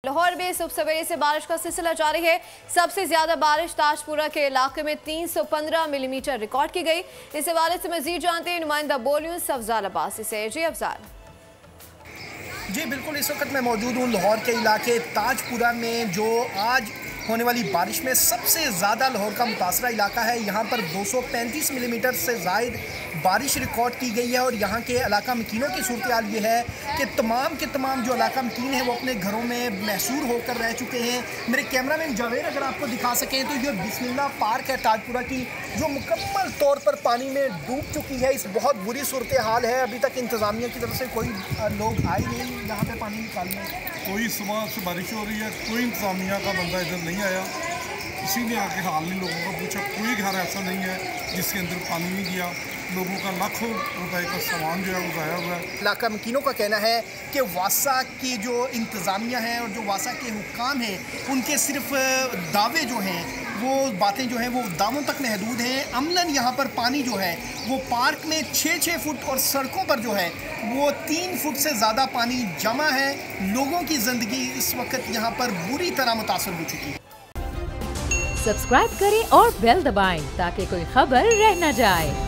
लाहौर में सुबह सवेरे से बारिश का सिलसिला जारी है। सबसे ज्यादा बारिश ताजपुरा के इलाके में 315 मिलीमीटर रिकॉर्ड की गई। इस हवाले से मजीद जानते हैं नुमाइंदा बोल न्यूज़ अफजाल अब्बासी से। जी अफजाल। जी बिल्कुल, इस वक्त मैं मौजूद हूँ लाहौर के इलाके ताजपुरा में, जो आज होने वाली बारिश में सबसे ज़्यादा लाहौर का मुतासरा इलाका है। यहाँ पर 235 मिलीमीटर से ज़ायद बारिश रिकॉर्ड की गई है और यहाँ के इलाका मकीनों की सूरत हाल ये है कि तमाम के तमाम जो इलाका मकीन हैं वो अपने घरों में महसूर होकर रह चुके हैं। मेरे कैमरामैन जावेद अगर आपको दिखा सकें तो ये बिस्मिल्लाह पार्क है ताजपुरा की, जो मुकम्मल तौर पर पानी में डूब चुकी है। इस बहुत बुरी सूरत हाल है। अभी तक इंतज़ामिया की तरफ से कोई लोग आए नहीं यहाँ पर पानी निकालने। कोई सुबह से बारिश हो रही है, कोई इंतज़ामिया का बंदा इधर नहीं आया, किसी ने आके हाल नहीं लोगों का पूछा। कोई घर ऐसा नहीं है जिसके अंदर पानी नहीं गया। लोगों का लाखों रुपए का सामान जो है वो गाया हुआ है। इलाका मकीनों का कहना है कि वासा की जो इंतज़ामिया है और जो वासा के हुक्काम हैं उनके सिर्फ दावे जो हैं, वो बातें जो हैं वो दावों तक महदूद हैं। अमलन यहाँ पर पानी जो है वो पार्क में 6-6 फुट और सड़कों पर जो है वो 3 फुट से ज़्यादा पानी जमा है। लोगों की ज़िंदगी इस वक्त यहाँ पर बुरी तरह मुतासर हो चुकी है। सब्सक्राइब करें और बेल दबाएं ताकि कोई खबर रह न जाए।